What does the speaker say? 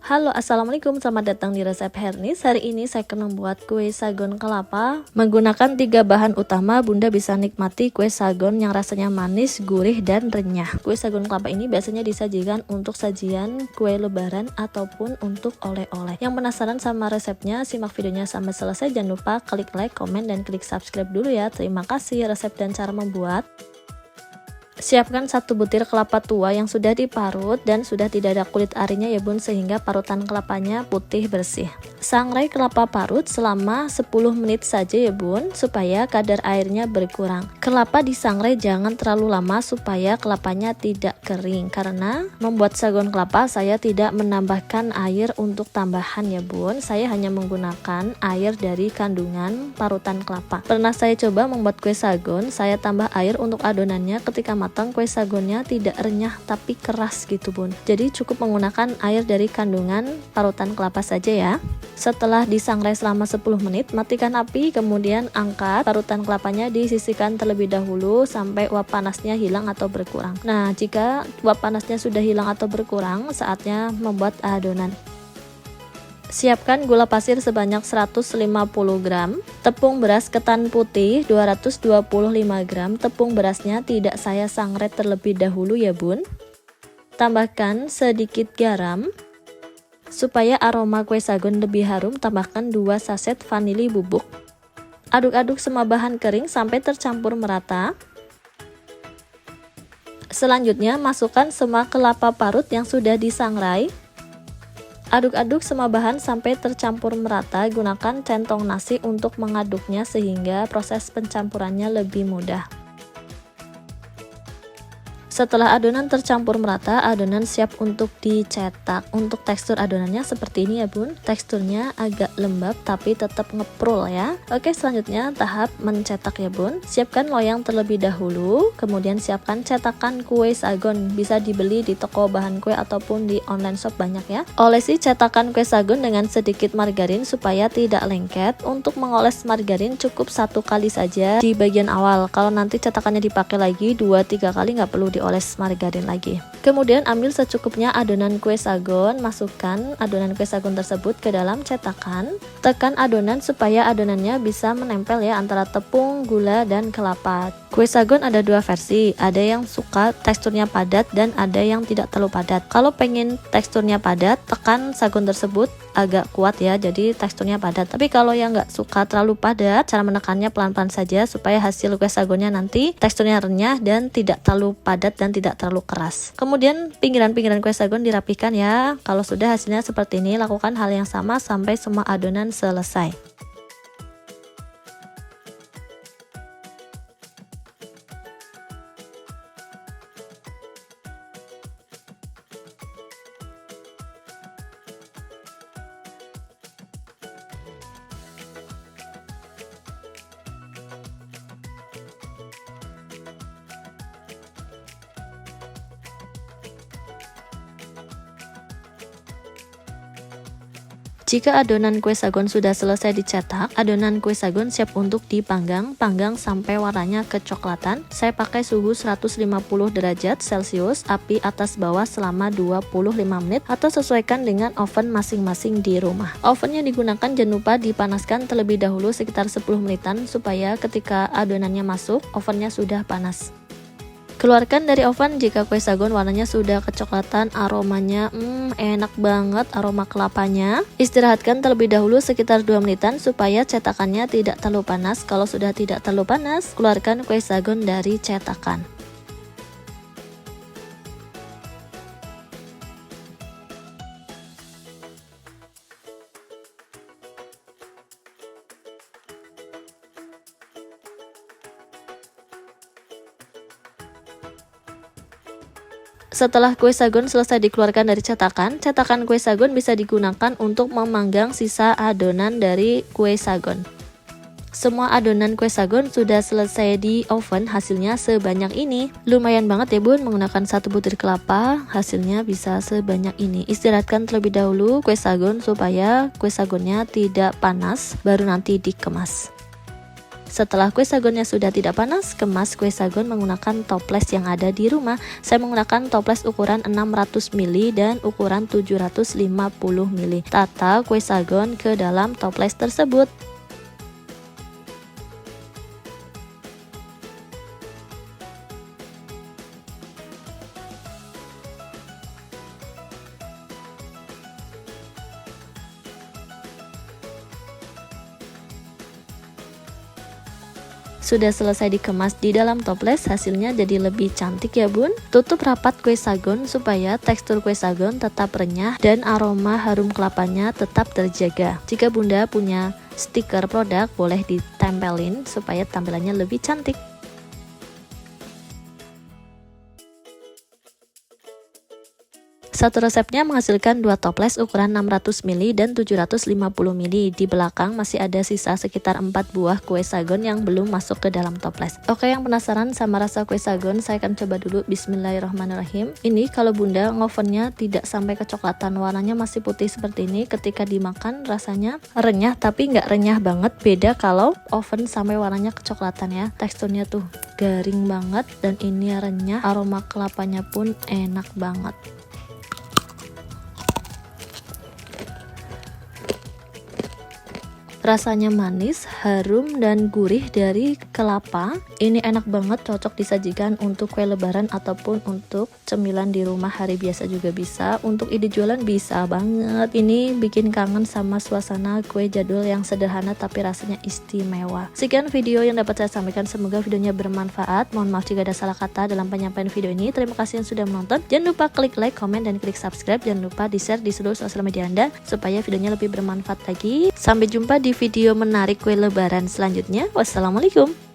Halo, assalamualaikum, selamat datang di resep Hernis. Hari ini saya akan membuat kue sagon kelapa. Menggunakan 3 bahan utama, Bunda bisa nikmati kue sagon yang rasanya manis, gurih, dan renyah. Kue sagon kelapa ini biasanya disajikan untuk sajian kue lebaran ataupun untuk oleh-oleh. Yang penasaran sama resepnya, simak videonya sampai selesai. Jangan lupa klik like, komen, dan klik subscribe dulu ya. Terima kasih. Resep dan cara membuat: siapkan 1 butir kelapa tua yang sudah diparut dan sudah tidak ada kulit arinya ya bun, sehingga parutan kelapanya putih bersih. Sangrai kelapa parut selama 10 menit saja ya bun, supaya kadar airnya berkurang. Kelapa disangrai jangan terlalu lama supaya kelapanya tidak kering, karena membuat sagon kelapa saya tidak menambahkan air untuk tambahan ya bun. Saya hanya menggunakan air dari kandungan parutan kelapa. Pernah saya coba membuat kue sagon, saya tambah air untuk adonannya. Ketika matang, kue sagonnya tidak renyah tapi keras gitu bun. Jadi cukup menggunakan air dari kandungan parutan kelapa saja ya. Setelah disangrai selama 10 menit, matikan api, kemudian angkat parutan kelapanya, disisihkan terlebih dahulu sampai uap panasnya hilang atau berkurang. Nah, jika uap panasnya sudah hilang atau berkurang, saatnya membuat adonan. Siapkan gula pasir sebanyak 150 gram, tepung beras ketan putih 225 gram. Tepung berasnya tidak saya sangrai terlebih dahulu ya bun. Tambahkan sedikit garam. Supaya aroma kue sagon lebih harum, tambahkan 2 saset vanili bubuk. Aduk-aduk semua bahan kering sampai tercampur merata. Selanjutnya, masukkan semua kelapa parut yang sudah disangrai. Aduk-aduk semua bahan sampai tercampur merata. Gunakan centong nasi untuk mengaduknya sehingga proses pencampurannya lebih mudah. Setelah adonan tercampur merata, adonan siap untuk dicetak. Untuk tekstur adonannya seperti ini ya bun. Teksturnya agak lembab tapi tetap ngeprul ya. Oke, selanjutnya tahap mencetak ya bun. Siapkan loyang terlebih dahulu, kemudian siapkan cetakan kue sagon. Bisa dibeli di toko bahan kue ataupun di online shop banyak ya. Olesi cetakan kue sagon dengan sedikit margarin supaya tidak lengket. Untuk mengoles margarin cukup 1 kali saja di bagian awal. Kalau nanti cetakannya dipakai lagi 2-3 kali, nggak perlu dioles margarin lagi. Kemudian ambil secukupnya adonan kue sagon, masukkan adonan kue sagon tersebut ke dalam cetakan. Tekan adonan supaya adonannya bisa menempel ya antara tepung, gula, dan kelapa. Kue sagon ada 2 versi, ada yang suka teksturnya padat dan ada yang tidak terlalu padat. Kalau pengen teksturnya padat, tekan sagon tersebut agak kuat ya, jadi teksturnya padat. Tapi kalau yang nggak suka terlalu padat, cara menekannya pelan-pelan saja supaya hasil kue sagonnya nanti teksturnya renyah dan tidak terlalu padat dan tidak terlalu keras. Kemudian pinggiran-pinggiran kue sagon dirapikan ya. Kalau sudah hasilnya seperti ini, lakukan hal yang sama sampai semua adonan selesai. Jika adonan kue sagon sudah selesai dicetak, adonan kue sagon siap untuk dipanggang. Panggang sampai warnanya kecoklatan. Saya pakai suhu 150 derajat Celcius, api atas bawah selama 25 menit, atau sesuaikan dengan oven masing-masing di rumah. Oven yang digunakan jangan lupa dipanaskan terlebih dahulu sekitar 10 menitan supaya ketika adonannya masuk, ovennya sudah panas. Keluarkan dari oven jika kue sagon warnanya sudah kecoklatan, aromanya enak banget aroma kelapanya. Istirahatkan terlebih dahulu sekitar 2 menitan supaya cetakannya tidak terlalu panas. Kalau sudah tidak terlalu panas, keluarkan kue sagon dari cetakan. Setelah kue sagon selesai dikeluarkan dari cetakan, cetakan kue sagon bisa digunakan untuk memanggang sisa adonan dari kue sagon. Semua adonan kue sagon sudah selesai di oven, hasilnya sebanyak ini. Lumayan banget ya bun, menggunakan 1 butir kelapa, hasilnya bisa sebanyak ini. Istirahatkan terlebih dahulu kue sagon supaya kue sagonnya tidak panas, baru nanti dikemas. Setelah kue sagonnya sudah tidak panas, kemas kue sagon menggunakan toples yang ada di rumah. Saya menggunakan toples ukuran 600 ml dan ukuran 750 ml. Tata kue sagon ke dalam toples tersebut. Sudah selesai dikemas di dalam toples, hasilnya jadi lebih cantik ya bun. Tutup rapat kue sagon supaya tekstur kue sagon tetap renyah dan aroma harum kelapanya tetap terjaga. Jika bunda punya stiker produk, boleh ditempelin supaya tampilannya lebih cantik. Satu resepnya menghasilkan 2 toples ukuran 600 ml dan 750 ml. Di belakang masih ada sisa sekitar 4 buah kue sagon yang belum masuk ke dalam toples. Oke, yang penasaran sama rasa kue sagon, saya akan coba dulu. Bismillahirrahmanirrahim. Ini kalau bunda ngovennya tidak sampai kecoklatan, warnanya masih putih seperti ini. Ketika dimakan rasanya renyah tapi nggak renyah banget. Beda kalau oven sampai warnanya kecoklatan ya. Teksturnya tuh garing banget dan ini renyah. Aroma kelapanya pun enak banget. Rasanya manis, harum, dan gurih dari kelapa. Ini enak banget, cocok disajikan untuk kue lebaran ataupun untuk cemilan di rumah hari biasa juga bisa. Untuk ide jualan bisa banget. Ini bikin kangen sama suasana kue jadul yang sederhana tapi rasanya istimewa. Sekian video yang dapat saya sampaikan, semoga videonya bermanfaat. Mohon maaf jika ada salah kata dalam penyampaian video ini. Terima kasih yang sudah menonton. Jangan lupa klik like, komen, dan klik subscribe. Jangan lupa di-share di seluruh sosial media Anda supaya videonya lebih bermanfaat lagi. Sampai jumpa di video menarik kue lebaran selanjutnya. Wassalamualaikum.